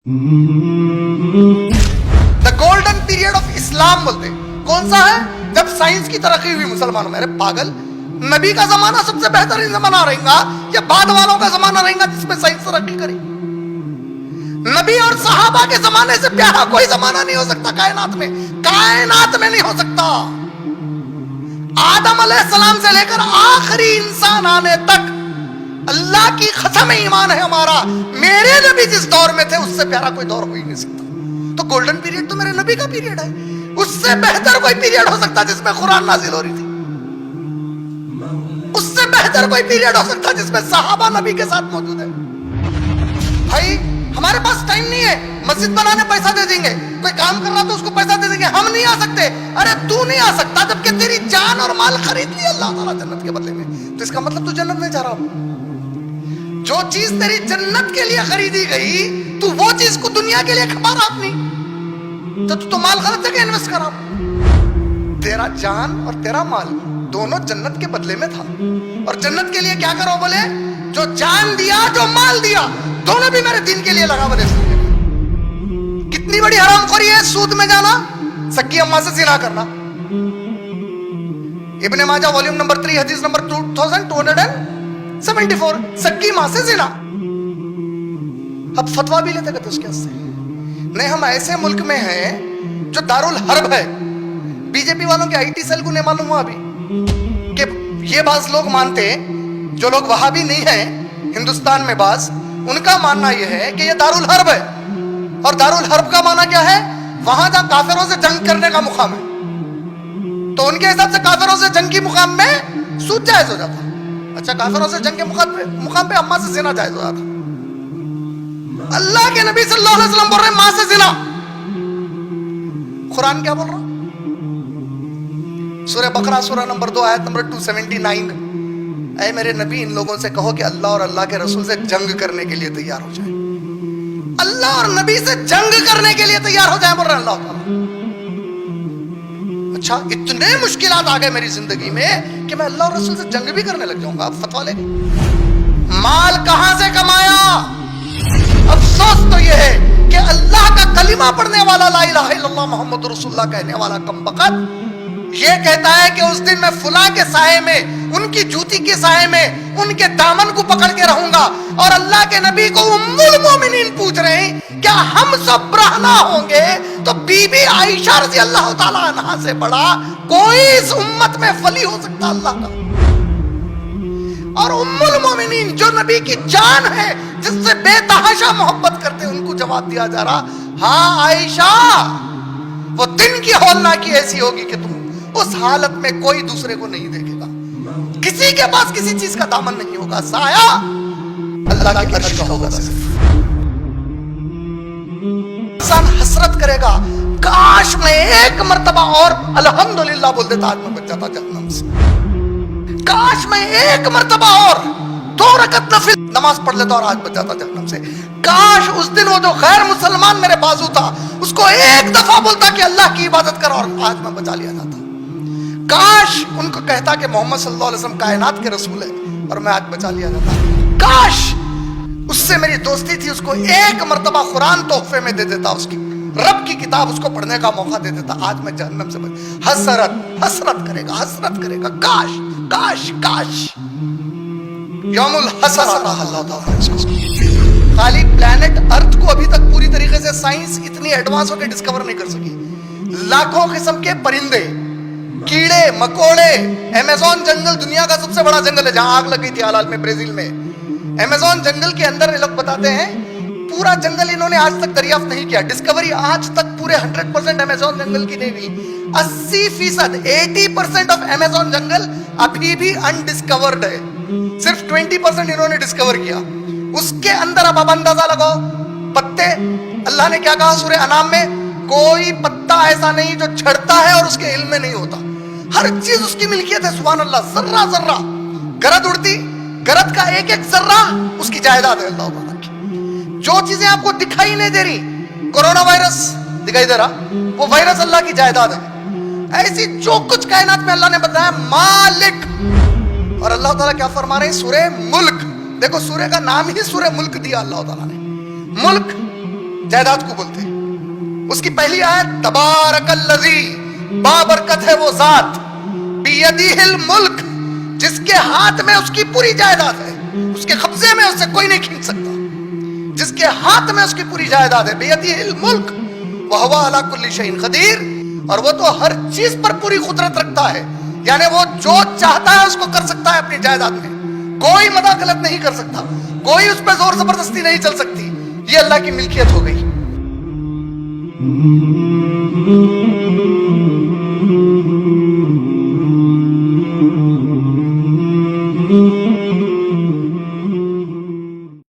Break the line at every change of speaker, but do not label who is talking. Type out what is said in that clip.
The golden period of Islam बोलते कौन सा है? जब साइंस की तरक्की हुई मुसलमानों में। अरे पागल, नबी का जमाना सबसे बेहतरीन जमाना रहेगा या बाद वालों का जमाना रहेगा जिसमें साइंस तरक्की करी? नबी और सहाबा के जमाने से प्यारा कोई जमाना नहीं हो सकता कायनात में नहीं हो सकता। आदम अलैहिस्सलाम से लेकर आखिरी इंसान आने तक अल्लाह की कसम ईमान है हमारा, मेरे नबी जिस दौर में थे उससे प्यारा कोई दौर हो ही नहीं सकता। तो गोल्डन पीरियड तो मेरे नबी का पीरियड है, उससे बेहतर कोई पीरियड हो सकता जिसमें कुरान नाजिल हो रही थी? उससे बेहतर कोई पीरियड हो सकता जिसमें सहाबा नबी के साथ मौजूद है? भाई हमारे पास टाइम नहीं है, मस्जिद बनाने पैसा दे देंगे, कोई काम कर रहा तो उसको पैसा दे देंगे, हम नहीं आ सकते। अरे तू नहीं आ सकता जबकि तेरी जान और माल खरीद लिया अल्लाह ताला जन्नत के बदले में, तो इसका मतलब तू जन्नत में जा रहा हो। जो चीज तेरी जन्नत के लिए खरीदी गई, तू वो चीज को दुनिया के लिए खपा रहा अपनी, तो तू तो माल गलत जगह इन्वेस्ट कर रहा। तेरा जान और तेरा माल दोनों जन्नत के बदले में था, और जन्नत के लिए क्या करो बोले? जो जान दिया, जो माल दिया, दोनों भी मेरे दिन के लिए लगा बोले। कितनी बड़ी हरामखोरी है सूद में जाना, सक्की अम्मा से जिना करना। इब्ने माजा वॉल्यूम नंबर 3 हदीस नंबर 2274, सक्की मां से जिना। अब फतवा भी लेते कहते उसके से नहीं, हम ऐसे मुल्क में हैं जो दारुल हर्ब है। बीजेपी वालों के आईटी सेल को नहीं मालूम हुआ अभी कि ये बाज लोग मानते, जो लोग वहाबी नहीं है हिंदुस्तान में बाज, उनका मानना यह है कि ये दारुल हर्ब है। और दारुल हर्ब का माना क्या है? वहां जहां काफिरों से जंग करने का मुकाम है, तो उनके हिसाब से काफिरों से जंग की मुकाम में सूद जायज हो जाता। अच्छा, काफिरों से जंग के मुकाम पे अम्मा से जिना जायज हो जाता। अल्लाह के नबी सल्लल्लाहु अलैहि वसल्लम बोल रहे मां से जिना। कुरान क्या बोल रहा? सूरह बकरा सूरह नंबर 2 आयत नंबर 279, ऐ मेरे नबी इन लोगों से कहो कि अल्लाह और अल्लाह के रसूल से जंग करने के लिए तैयार हो जाए। अल्लाह और नबी से जंग करने के लिए तैयार हो जाए बोल रहे अल्लाह ताला। अच्छा, इतने मुश्किलात आ गए मेरी जिंदगी में कि मैं अल्लाह और रसूल से जंग भी करने लग जाऊंगा। आप फतवा लेंगे? माल कहां से कमाया? अफसोस तो यह है कि अल्लाह का कलिमा पढ़ने वाला, ला इलाहा इल्लल्लाह मुहम्मद रसूलुल्लाह कहने वाला कमबख्त ये कहता है कि उस दिन मैं फुला के साये में, उनकी जूती के साये में, उनके दामन को पकड़ के रहूंगा। और अल्लाह के नबी को उम्मुल मोमिनीन पूछ रहे हैं क्या हम सब ब्रहना होंगे? तो बीबी आयशा रज़ी अल्लाह ताला अन्हा से बड़ा कोई इस उम्मत में वली हो सकता अल्लाह का? और उम्मुल मोमिनीन जो नबी की जान है, जिससे बेतहाशा मोहब्बत करते, उनको जवाब दिया जा रहा, हाँ आयशा, वो दिन की हौलनाकी ऐसी होगी कि तुम उस हालत में कोई दूसरे को नहीं देखेगा, किसी के पास किसी चीज का दामन नहीं होगा, साया अल्लाह की अर्श का होगा सिर्फ। इंसान हसरत करेगा, काश मैं एक मर्तबा और अल्हम्दुलिल्लाह बोल देता, आज मैं बच जाता जहन्नम से। काश मैं एक मर्तबा और 2 रकअत नफिल नमाज पढ़ लेता और आज बच जाता जहन्नम से। काश उस दिन वो जो गैर मुसलमान मेरे बाजू था, उसको एक दफा बोलता कि अल्लाह की इबादत कर और आज मैं बचा लिया जाता। काश उनको कहता कि मोहम्मद सल्लल्लाहु अलैहि वसल्लम कायनात के रसूल है और मैं आज बचा लिया जाता। काश उससे मेरी दोस्ती थी, उसको एक मर्तबा कुरान तोहफे में दे देता, उसकी रब की किताब उसको पढ़ने का मौका दे देता, आज मैं जहन्नम से बच। हसरत करेगा। काश काश काश यौमुल हसरत अल्लाह ताला इसको। खाली प्लैनेट अर्थ को अभी तक पूरी तरीके से साइंस इतनी एडवांस होकर डिस्कवर नहीं कर सकी। लाखों किस्म के परिंदे, कीड़े मकोड़े, अमेज़न जंगल दुनिया का सबसे बड़ा जंगल है, जहां आग लगी थी हाल में ब्राजील में। अमेज़न जंगल के अंदर लोग बताते हैं पूरा जंगल इन्होंने आज तक दरियाफ्त नहीं किया। डिस्कवरी आज तक पूरे 100% अमेज़न जंगल की नहीं हुई। 80% 80% ऑफ अमेज़न जंगल अभी भी अनडिस्कवर्ड है, सिर्फ 20% इन्होंने डिस्कवर किया। उसके अंदर अब अंदाजा लगाओ, पत्ते, अल्लाह ने क्या कहा सूरह अनाम में? कोई पत्ता ऐसा नहीं जो झड़ता है और उसके इल्म में नहीं होता, हर चीज उसकी मिल्कियत है। सुभान अल्लाह, जर्रा जर्रा, गरद उड़ती, गरद का एक एक जर्रा उसकी जायदाद है अल्लाह ताला की। जो चीजें आपको दिखाई नहीं दे रही, कोरोना वायरस दिखाई दे रहा, वो वायरस अल्लाह की जायदाद है। ऐसी जो कुछ कायनात में अल्लाह ने बताया मालिक। और अल्लाह ताला क्या फरमा रहे हैं? सूरह मुल्क, देखो सूरह का नाम ही सूरह मुल्क दिया अल्लाह ताला ने। मुल्क جائیداد کو بولتے ہیں. اس کی پہلی آیت تبارک الذی، بابرکت ہے وہ ذات، بیدیہ الملک، جس کے ہاتھ میں اس کی پوری جائیداد ہے، اس کے قبضے میں اسے کوئی نہیں کھینچ سکتا، جس کے ہاتھ میں اس کی پوری جائیداد ہے. بیدیہ الملک وہو علی کل شیء قدیر، اور وہ تو ہر چیز پر پوری قدرت رکھتا ہے، یعنی وہ جو چاہتا ہے اس کو کر سکتا ہے اپنی جائیداد میں. کوئی مداخلت نہیں کر سکتا، کوئی اس پہ زور زبردستی نہیں چل سکتی. یہ اللہ کی ملکیت ہو گئی.